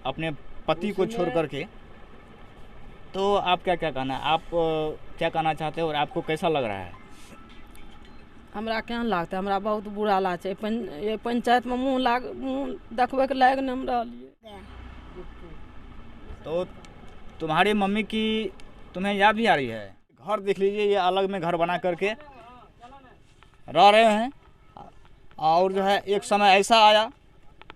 अपने पति को छोड़ करके, तो आप क्या क्या कहना है, आप क्या कहना चाहते हो और आपको कैसा लग रहा है? हमरा केहन लागतै? हमरा बहुत बुरा लागै छै। ये पंचायत में मुँह देखबे के लायक नहीं हम रहलिए। तो तुम्हारी मम्मी की तुम्हें याद भी आ रही है? घर देख लीजिए, ये अलग में घर बना करके रह रहे हैं। और जो है एक समय ऐसा आया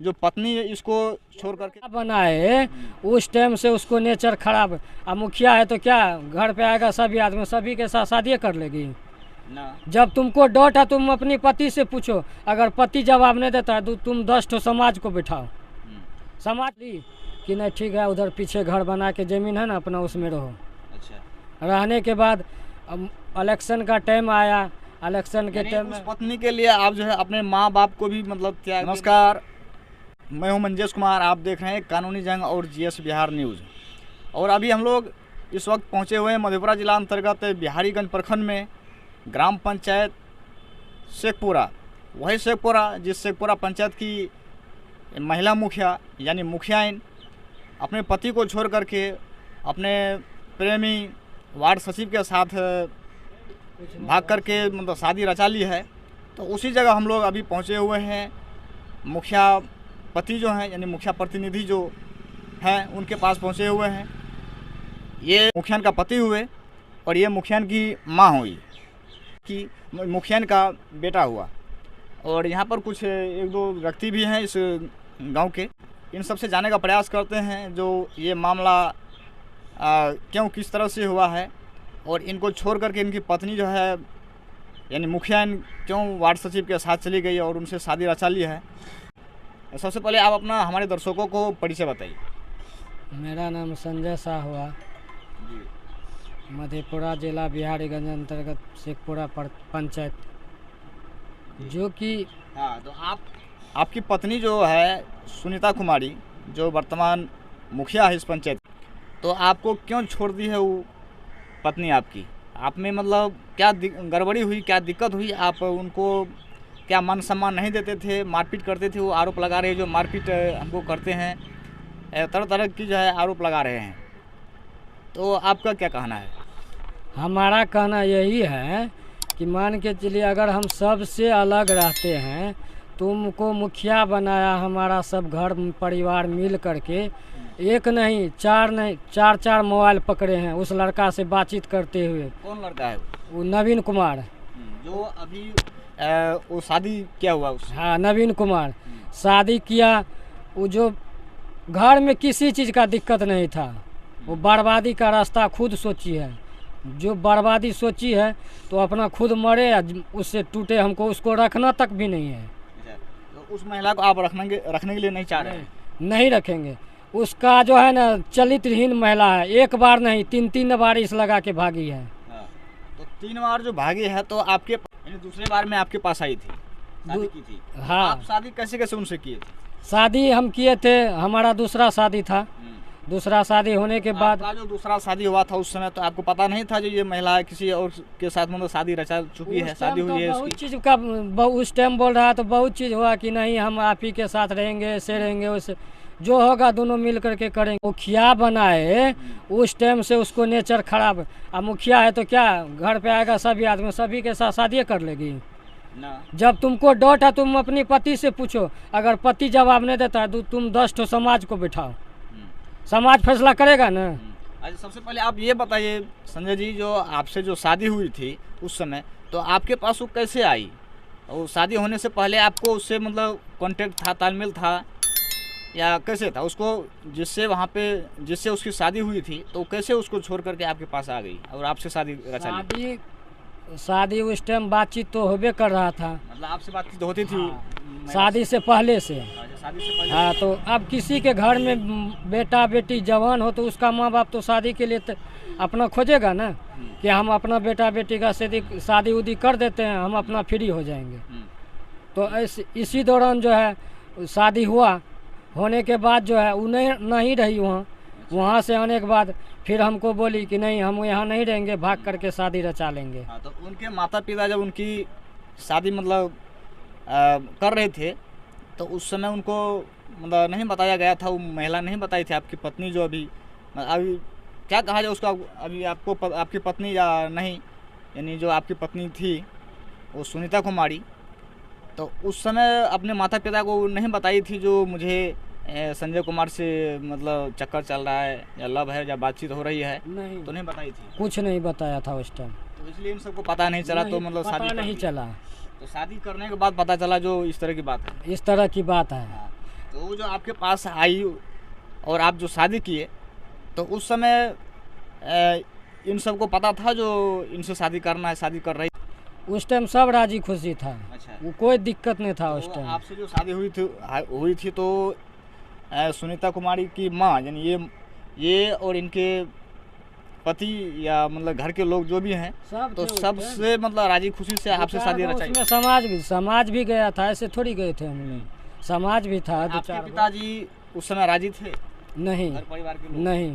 जो पत्नी इसको छोड़ करके बनाए, उस टाइम से उसको नेचर खराब। अब मुखिया है तो क्या घर पे आएगा सभी आदमी, सभी के साथ शादी कर लेगी ना। जब तुमको डाउट है तुम अपनी पति से पूछो, अगर पति जवाब नहीं देता है तो तुम 10 ठो समाज को बिठाओ। समाज ली कि नहीं ठीक है, उधर पीछे घर बना के जमीन है ना अपना, उसमें रहो। अच्छा। रहने के बाद इलेक्शन का टाइम आया, इलेक्शन के टाइम उस पत्नी के लिए आप जो है अपने माँ बाप को भी मतलब क्या? नमस्कार, मैं हूं मंजेश कुमार, आप देख रहे हैं कानूनी जंग और जीएस बिहार न्यूज़। और अभी हम लोग इस वक्त पहुंचे हुए हैं मधेपुरा जिला अंतर्गत बिहारीगंज प्रखंड में ग्राम पंचायत शेखपुरा। वही शेखपुरा जिस शेखपुरा पंचायत की महिला मुखिया यानी मुखियाइन अपने पति को छोड़ करके अपने प्रेमी वार्ड सचिव के साथ भाग करके मतलब शादी रचा ली है। तो उसी जगह हम लोग अभी पहुंचे हुए हैं। मुखिया पति जो हैं यानी मुखिया प्रतिनिधि जो हैं उनके पास पहुंचे हुए हैं। ये मुखियान का पति हुए और ये मुखियान की माँ हुई, कि मुखियान का बेटा हुआ। और यहाँ पर कुछ एक दो व्यक्ति भी हैं इस गांव के, इन सब से जानने का प्रयास करते हैं जो ये मामला क्यों किस तरह से हुआ है और इनको छोड़ करके इनकी पत्नी जो है यानी मुखियान क्यों वार्ड सचिव के साथ चली गई और उनसे शादी रचा ली है। सबसे पहले आप अपना हमारे दर्शकों को परिचय बताइए। मेरा नाम संजय शाह हुआ, मधेपुरा जिला बिहारीगंज अंतर्गत शेखपुरा पंचायत, जो कि हाँ, तो आपकी पत्नी जो है सुनीता कुमारी जो वर्तमान मुखिया है इस पंचायत, तो आपको क्यों छोड़ दी है वो पत्नी आपकी? आप में मतलब क्या गड़बड़ी हुई, क्या दिक्कत हुई? आप उनको क्या मान सम्मान नहीं देते थे, मारपीट करते थे? वो आरोप लगा रहे हैं जो मारपीट हमको करते हैं, तरह तरह की जो है आरोप लगा रहे हैं। तो आपका क्या कहना है? हमारा कहना यही है कि मान के चलिए अगर हम सबसे अलग रहते हैं, तुमको मुखिया बनाया, हमारा सब घर परिवार मिल करके एक नहीं चार मोबाइल पकड़े हैं उस लड़का से बातचीत करते हुए। कौन लड़का है वो नवीन कुमार, जो अभी वो शादी क्या हुआ उससे? हाँ, नवीन कुमार शादी किया। वो जो घर में किसी चीज़ का दिक्कत नहीं था, वो बर्बादी का रास्ता खुद सोची है। जो बर्बादी सोची है तो अपना खुद मरे या उससे टूटे, हमको उसको रखना तक भी नहीं है। तो उस महिला को आप रखने के लिए नहीं चाह रहे हैं? नहीं रखेंगे। उसका जो है ना चरित्रहीन महिला है, एक बार नहीं 3 बार इस लगा के भागी है। तो 3 बार जो भागी है तो आपके दूसरे बार में आपके पास आई थी, शादी की थी? हाँ। आप शादी कैसे उनसे किए थे? शादी हम किए थे, हमारा दूसरा शादी था। दूसरा शादी होने के बाद जो दूसरा शादी हुआ था उस समय तो आपको पता नहीं था जो ये महिला किसी और के साथ मतलब शादी रचा चुकी है, शादी हुई है बहुत उसकी? चीज़ का उस टाइम बोल रहा तो बहुत चीज़ हुआ कि नहीं हम आप ही के साथ रहेंगे, ऐसे रहेंगे, वैसे जो होगा दोनों मिल करके करेंगे। मुखिया बनाए, उस टाइम से उसको नेचर खराब। अब मुखिया है तो क्या घर पे आएगा सभी आदमी, सभी के साथ शादी कर लेगी ना। जब जब तुमको डाउट है तुम अपनी पति से पूछो, अगर पति जवाब नहीं देता है तो तुम 10 ठो समाज को बिठाओ। समाज फैसला करेगा ना। अच्छा, सबसे पहले आप ये बताइए संजय जी, जो आपसे जो शादी हुई थी उस समय, तो आपके पास वो कैसे आई? और शादी होने से पहले आपको उससे मतलब कांटेक्ट था, तालमेल था या कैसे था? उसको जिससे उसकी शादी हुई थी तो कैसे उसको छोड़ करके आपके पास आ गई और आपसे शादी रचा ली? शादी उस टाइम बातचीत तो होबे कर रहा था, मतलब आपसे बातचीत होती थी? हाँ, शादी से पहले से। शादी से पहले? हाँ, तो अब किसी के घर में बेटा बेटी जवान हो तो उसका माँ बाप तो शादी के लिए अपना खोजेगा ना कि हम अपना बेटा बेटी का शादी उदी कर देते हैं, हम अपना फ्री हो जाएंगे। तो इसी दौरान जो है शादी हुआ, होने के बाद जो है वो नहीं रही वहाँ से आने के बाद फिर हमको बोली कि नहीं हम यहाँ नहीं रहेंगे, भाग करके शादी रचा लेंगे। हाँ, तो उनके माता पिता जब उनकी शादी मतलब कर रहे थे तो उस समय उनको मतलब नहीं बताया गया था, वो महिला नहीं बताई थी आपकी पत्नी जो अभी क्या कहा जाए उसका, अभी आपको आपकी पत्नी या नहीं, यानी जो आपकी पत्नी थी वो सुनीता कुमारी, तो उस समय अपने माता पिता को नहीं बताई थी जो मुझे संजय कुमार से मतलब चक्कर चल रहा है या लव है या बातचीत हो रही है, नहीं, तो नहीं बताई थी? कुछ नहीं बताया था उस टाइम, तो इसलिए इन सबको पता नहीं चला, तो मतलब पता शादी नहीं चला, तो शादी करने के बाद पता चला जो इस तरह की बात है। इस तरह की बात है। हाँ, तो वो जो आपके पास आई और आप जो शादी किए, तो उस समय इन सबको पता था जो इनसे शादी करना है, शादी कर रही? उस टाइम सब राजी खुशी था। अच्छा, वो कोई दिक्कत नहीं था उस तो टाइम। आपसे जो शादी हुई थी तो सुनीता कुमारी की माँ यानी ये और इनके पति या मतलब घर के लोग जो भी हैं, सब तो थे उस सबसे मतलब राजी खुशी से आपसे शादी रचाई? उसमें समाज भी गया था, ऐसे थोड़ी गए थे हम लोग, समाज भी था। दो आपके चार पिताजी उस समय राजी थे? नहीं, घर परिवार के लोग नहीं,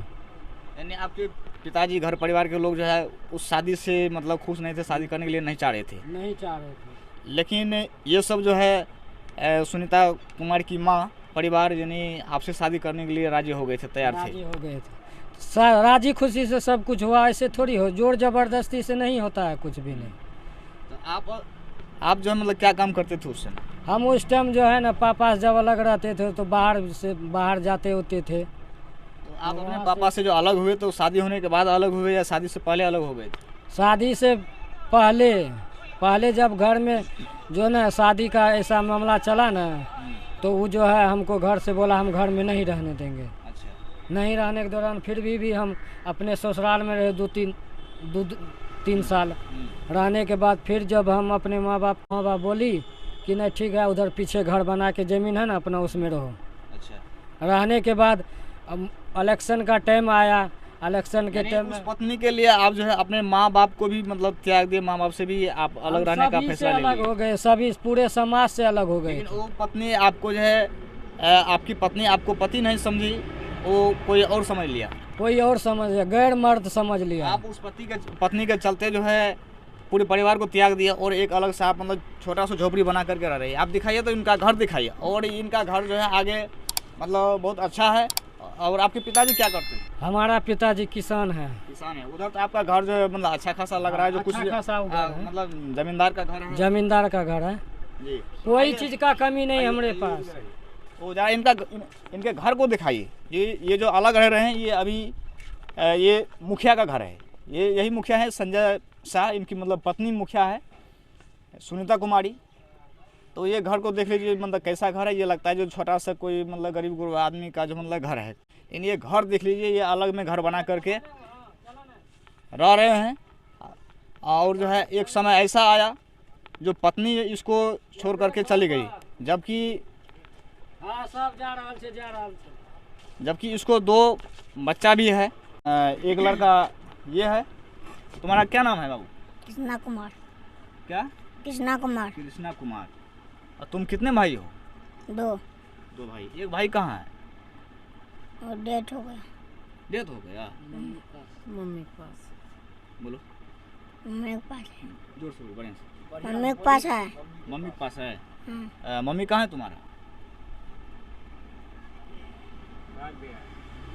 यानी आपके पिताजी घर परिवार के लोग जो है उस शादी से मतलब खुश नहीं थे, शादी करने के लिए नहीं चाह रहे थे? नहीं चाह रहे थे। लेकिन ये सब जो है सुनीता कुमार की माँ परिवार यानी आपसे शादी करने के लिए राजी हो गए थे, तैयार थे? राजी हो गए थे, राजी खुशी से सब कुछ हुआ। ऐसे थोड़ी हो, जोर जबरदस्ती से नहीं होता है कुछ भी नहीं। तो आप जो है मतलब क्या काम करते थे उस समय? हम उस टाइम जो है ना पापा जब अलग रहते थे तो बाहर जाते होते थे। तो आप अपने पापा से जो अलग हुए तो शादी होने के बाद अलग हुए या शादी से पहले अलग हो गए थे? शादी से पहले जब घर में जो ना शादी का ऐसा मामला चला ना, तो वो जो है हमको घर से बोला हम घर में नहीं रहने देंगे। अच्छा। नहीं रहने के दौरान फिर भी हम अपने ससुराल में रहे 2-3 साल। रहने के बाद फिर जब हम अपने माँ बाप बोली कि नहीं ठीक है, उधर पीछे घर बना के ज़मीन है ना अपना, उसमें रहो। अच्छा। रहने के बाद इलेक्शन का टाइम आया, इलेक्शन के टाइम उस पत्नी के लिए आप जो है अपने माँ बाप को भी मतलब त्याग दिए, माँ बाप से भी आप अलग रहने का फैसला ले लिए? अलग हो गए, सभी पूरे समाज से अलग हो गए। लेकिन वो पत्नी आपको जो है आपकी पत्नी आपको पति नहीं समझी, वो कोई और समझ लिया? कोई और समझ लिया, गैर मर्द समझ लिया। आप उस पत्नी के चलते जो है पूरे परिवार को त्याग दिया और एक अलग से आप मतलब छोटा सा झोपड़ी बना करके रह रही है। आप दिखाइए तो इनका घर दिखाइए, और इनका घर जो है आगे मतलब बहुत अच्छा है। और आपके पिताजी क्या करते हैं? हमारा पिताजी किसान है। किसान है। उधर तो आपका घर जो है मतलब अच्छा खासा लग रहा है, जो कुछ मतलब जमींदार का घर है? जमींदार का घर है जी। कोई चीज का कमी नहीं हमारे पास। वो जरा इनके घर को दिखाइए। ये जो अलग रह रहे हैं, ये अभी ये मुखिया का घर है। यही मुखिया है संजय शाह, इनकी मतलब पत्नी मुखिया है सुनीता कुमारी। तो ये घर को देख लीजिए मतलब कैसा घर है। ये लगता है जो छोटा सा कोई मतलब गरीब गुरबा आदमी का जो मतलब घर है। लेकिन ये घर देख लीजिए, ये अलग में घर बना करके रह रहे हैं। और जो है एक समय ऐसा आया जो पत्नी इसको छोड़ करके चली गई, जबकि इसको 2 बच्चा भी है। एक लड़का ये है। तुम्हारा क्या नाम है बाबू? कृष्णा कुमार। क्या? कृष्णा कुमार। कृष्णा कुमार। और तुम कितने भाई हो? 2। 2 भाई। एक भाई कहाँ है? और डेथ हो गया। डेथ हो गया? मम्मी के पास। बोलो। मम्मी के पास है। जोर से बोलो, बढ़िया से। मम्मी के पास है। मम्मी के पास है? हाँ। मम्मी कहाँ है तुम्हारा?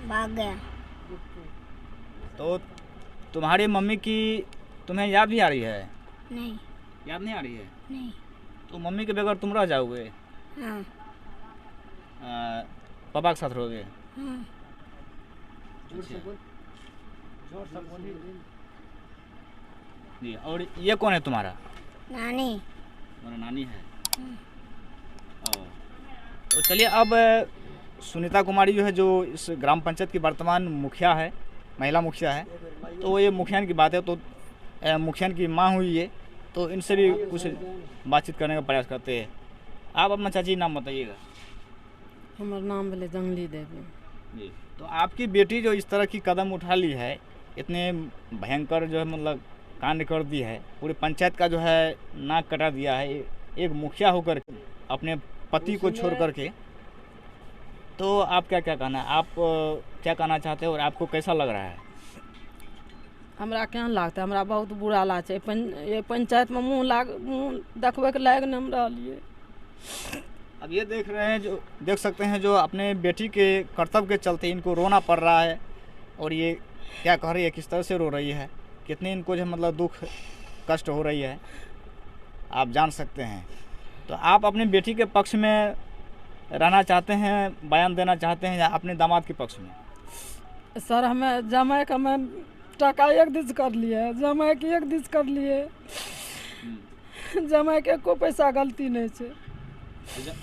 भाग गया। तो तुम्हारी मम्मी की तुम्हें याद नहीं आ रही है? नहीं। याद नहीं आ रही है? नहीं। तो मम्मी के बगैर तुम रह जाओगे? हाँ। पापा के साथ रहोगे? हाँ। अच्छा। जी। और ये कौन है तुम्हारा? नानी। तुम्हारा नानी है? तो चलिए, अब सुनीता कुमारी जो है, जो इस ग्राम पंचायत की वर्तमान मुखिया है, महिला मुखिया है, तो ये मुखियान की बात है। तो मुखियान की माँ हुई है, तो इनसे भी कुछ बातचीत करने का प्रयास करते हैं। आप अपना चाची नाम बताइएगा। हमारा नाम बोले जंगली देवी। जी। तो आपकी बेटी जो इस तरह की कदम उठा ली है, इतने भयंकर जो है मतलब कांड कर दी है, पूरी पंचायत का जो है नाक कटा दिया है, एक मुखिया होकर अपने पति को छोड़ करके, तो आप क्या कहना है? आप क्या कहना चाहते हो और आपको कैसा लग रहा है? हमरा केहन लागते? हमरा बहुत बुरा लागे छै। ये पंचायत में मुँह देखबे के लायक नहीं हम रहलिए। अब ये देख रहे हैं, जो देख सकते हैं, जो अपने बेटी के कर्तव्य के चलते इनको रोना पड़ रहा है। और ये क्या कह रही है, किस तरह से रो रही है, कितनी इनको जो मतलब दुख कष्ट हो रही है, आप जान सकते हैं। तो आप अपनी बेटी के पक्ष में रहना चाहते हैं, बयान देना चाहते हैं, या अपने दामाद के पक्ष में? सर हमें जमाई का मैं टका एक दिस कर लिए, जमाई के एक दिस कर लिए, जमाई के कोई पैसा गलती नहीं है।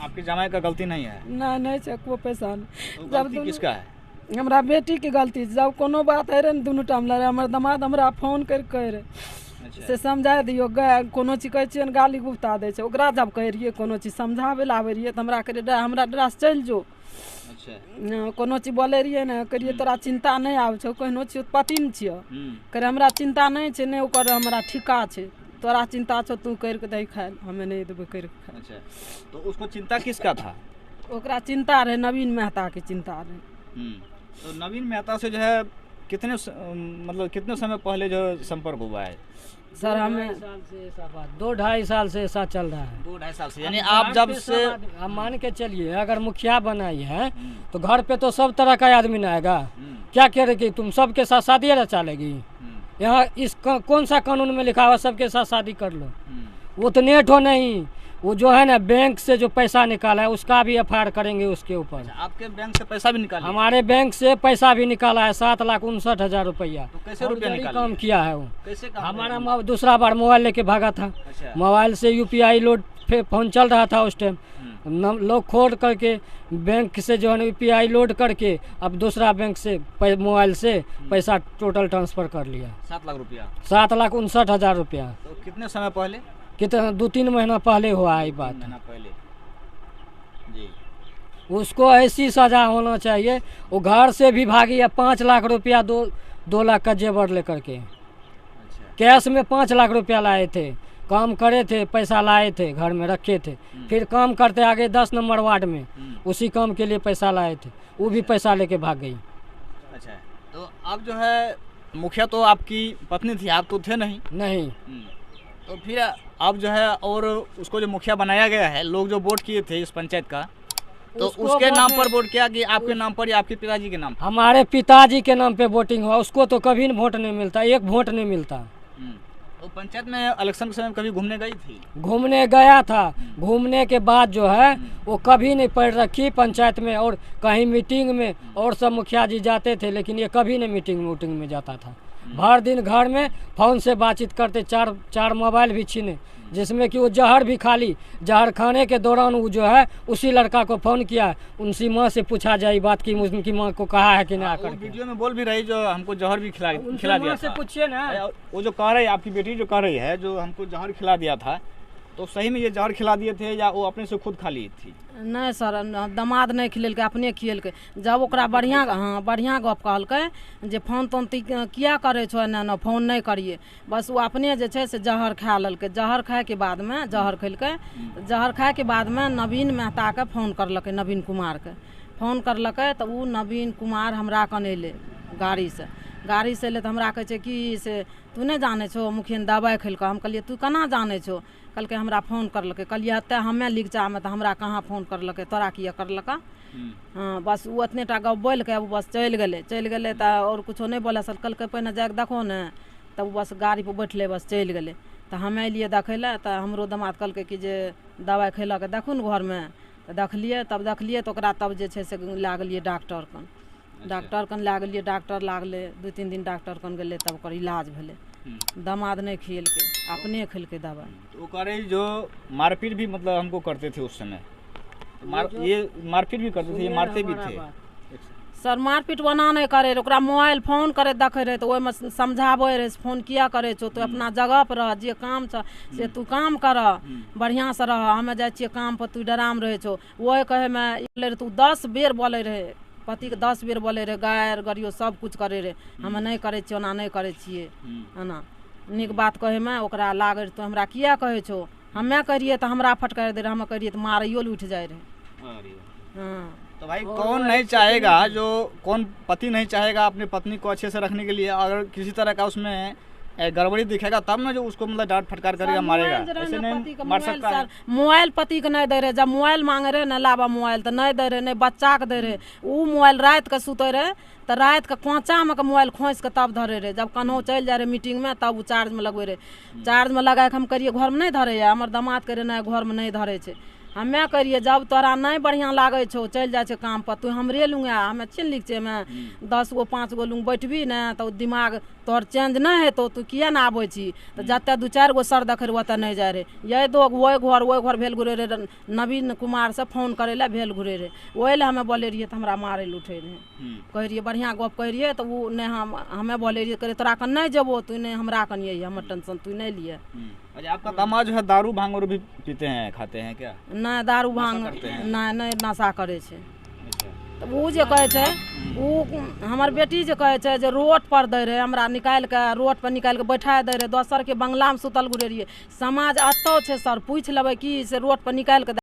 आपके जमाई का गलती नहीं है? नहीं है, कोई पैसा नहीं। तो गलती किसका है? हमरा बेटी के गलती। जब कोनो बात है रे दुनू टाइम लड़े, हमर दामाद हमरा फोन कर कहे अच्छा। से समझा दियो, कोनो चीज कहै छियै गाली गुप्ता दै छै, ओकरा जब कहै रहियै कोनो चीज समझाबै लए आबै रहियै तऽ हमरा कहै हमरा डरास चलि जो। अच्छा। कोनो चीज बोले रहियै ने, कहियै तोरा चिंता नहीं आबै छौ, कहनो छियौ पति न छियौ, करे हमरा चिंता नहीं छै, नहीं ओकर हमरा ठिका छै, तोरा चिंता छौ तू कर के दे खाए, हमें नहीं देबै कर के खाए। अच्छा, तो उसको चिंता किसका था? ओकरा चिंता रहे नवीन मेहता के चिंता रहे। तो नवीन मेहता से जो है कितने मतलब कितने समय पहले जो संपर्क हुआ है? सर हमें 2-2.5 साल से ऐसा चल रहा है। 2-2.5 साल से, यानी आप जब से हम मान के चलिए अगर मुखिया बनाई है तो घर पे तो सब तरह का आदमी ना आएगा। क्या कह रहे कि तुम सबके साथ शादी रचा लेगी? यहाँ इस कौन सा कानून में लिखा हुआ सबके साथ शादी कर लो? वो तो नेट हो नहीं, वो जो है ना बैंक से जो पैसा निकाला है उसका भी एफआईआर करेंगे उसके ऊपर। आपके बैंक से पैसा भी निकाला? हमारे बैंक से पैसा भी निकाला है 7,59,000 रुपया। तो कैसे रुपया निकाला? काम किया है वो। कैसे काम? हमारा दूसरा बार मोबाइल लेके भागा था। अच्छा। मोबाइल से यूपीआई लोड फोन चल रहा था उस टाइम, लोग खोद करके बैंक से जो है यूपीआई लोड करके अब दूसरा बैंक से मोबाइल से पैसा टोटल ट्रांसफर कर लिया। 7 लाख रुपया? 7,59,000 रुपया। तो कितने समय पहले? कितना 2-3 महीना पहले हुआ है बात। महीना पहले जी। उसको ऐसी सजा होना चाहिए। वो घर से भी भागी है 5 लाख रुपया 2 लाख का जेवर लेकर के। अच्छा। कैश में 5 लाख रुपया लाए थे, काम करे थे, पैसा लाए थे, घर में रखे थे, फिर काम करते आगे 10 नंबर वार्ड में उसी काम के लिए पैसा लाए थे, वो भी पैसा लेके भाग गई। अच्छा, तो अब जो है मुखिया तो आपकी पत्नी थी, आप तो थे नहीं? नहीं। तो फिर अब जो है, और उसको जो मुखिया बनाया गया है, लोग जो वोट किए थे इस पंचायत का, तो उसके नाम पर वोट किया कि आपके नाम पर या आपके पिताजी के नाम पर? हमारे पिताजी के नाम पे वोटिंग हुआ। उसको तो कभी वोट नहीं मिलता, एक वोट नहीं मिलता। तो पंचायत में इलेक्शन के समय कभी घूमने गई थी? घूमने गया था, घूमने के बाद जो है वो कभी नहीं पैर रखी पंचायत में, और कहीं मीटिंग में और सब मुखिया जी जाते थे, लेकिन ये कभी नहीं मीटिंग में जाता था। भर दिन घर में फोन से बातचीत करते, 4 मोबाइल भी छीने, जिसमें कि वो जहर भी खा ली। जहर खाने के दौरान वो जो है उसी लड़का को फ़ोन किया, उनकी माँ से पूछा जाए बात की उनकी माँ को कहा है कि ना कर। वीडियो में बोल भी रही जो हमको जहर भी खिला दिया से था। पूछिए ना, वो जो कह रही आपकी बेटी जो कह रही है जो हमको जहर खिला दिया था, तो सही में ये जहर खिला दिए थे या वो अपने से खुद खा ली थी? नहीं सर, दामाद नहीं खिलेलकै, अपने खिएलकै। जब ओकरा बढ़िया गप कहलकै जे फोन तोन किया करे छो, ना फोन नहीं करिए, बस वो अपने जे छै से जहर खा लेलकै। जहर खाए के बाद में जहर खेलकै, जहर खाए के बाद में नवीन मेहता के फोन करलकै, नवीन कुमार के फोन करलकै, तो वो नवीन कुमार हमरा कन अयलै गाड़ी से अयलै, तो हमरा कहै छै कि से तू नहीं जाने छो मुखिया दवाई खेलकै। हम कहलिए तू केना जाने छो? कहलकै हमरा फोन करलकै। कहलिए एते हमे लिखचा में, तो हमरा कहाँ फोन करलकै, तोरा किया करलका? हाँ, बस वो इतने टा गप बोल के बस चल गए तो और कुछो नहीं बोला सर। कहलकै पहिने जाके देखो ने, तब बस गाड़ी पर बैठले बस चल गए। तो हमे अलिए देखै लए, तो हमरो दामाद कहलकै कि जे दवाई खैलक देखू ने घर में, तो देखलिए तो ओकरा तब जे छै से ला गेलिए डॉक्टर कन। डॉक्टर कन ला गेलिए, डॉक्टर लागले 2-3 दिन डॉक्टर कन गेलै, तब ओकर इलाज भेलै। दामाद नहीं खिएलकै, अपने खेलकै दवाई। तो कह रही जो मारपीट भी मतलब हमको करते थे उस समय, ये मारपीट भी करते थे, ये मारते भी थे? सर मारपीट बना नहीं करे, ओकरा मोबाइल फोन करे देखे रहे, तो ओहिमे समझाबे रहे फोन किया करे छो, तो अपना जगह पर रह, जे काम छ से तू काम कर, बढ़िया से रह, हमें जाए छिए काम पर, तू डराम रहे छो। वही कहे में तू 10 बेर बोले रहे, पति के 10 बेर बोले रहे, गायर गरियो सब कुछ करे रहे, हमें नहीं करे छिए, ओना नहीं करे छिए, है ना। नीक बात कहे में ओकरा लागे तो हमरा किया कहे छो, हमें करिए तो हमरा फटकार दे रहे, हमें करिए तो मारियो उठ जाए रहे। हाँ, तो भाई कौन नहीं चाहेगा, जो कौन पति नहीं चाहेगा अपनी पत्नी को अच्छे से रखने के लिए? अगर किसी तरह का उसमें गड़बड़ी दिखेगा तब ना जो उसको मतलब डांट फटकार करेगा, मारेगा, ऐसे नहीं मार सकता है। मोबाइल पति के नहीं दे रहे, जब मोबाइल मांगे रहे न लाबा मोबाइल तो नहीं दे रहे, नहीं बच्चा के दे रहे। वो मोबाइल रात के सुते रहे तो रात के कोचा में के मोबाइल खोस के तब धरे रहे, जब कन्हो चल जाए रहे मीटिंग में तब वो चार्ज में लगबे रहे। चार्ज में लगा के हम करिए घर में नहीं धरे है, हमारे दामाद करे नहीं घर में नहीं धरे छे। हमें करिए जब तोरा नहीं बढ़िया लागे छो चल जाए काम पर, तू हमरे लूँगा, हमें चिन्ह लिख छे, मैं 10 गो 5 गो लूँ बैठबी ना तो दिमाग तोहर चेंज नहीं है तो तू किया ना आबै छी। तो जते 2-4 गो सर देखे ओते नहीं जाए रे, ये दो वो घर भेल घुरे रे, नवीन कुमार से फोन करे ला भेल घुरे रे, वही ले हमें बोले रहिए तो हमरा मारे ल उठे रहे। कह रहिए बढ़िया गप कह रहिए तो वो नहीं हमें बोले रहिए करे तोरा कन नहीं जेबो, तू नहीं हमरा कन ये हमर टेंशन तू नहीं लिए। अच्छा, आपका दामाद जो है दारू भांग और भी पीते हैं, खाते हैं क्या? नहीं दारू भांग करते हैं? नहीं नशा करे छे। अच्छा। तो वो जे कहे छे, वो हमार बेटी जे कहे छे जे रोड पर दे रहे, हमरा निकाल के रोड पर निकाल के बैठा दे रहे, दोसर के बंगला में सुतल घुरे रहिए। समाज अतो छे सर, पूछ लेबै कि से रोड पर निकाल के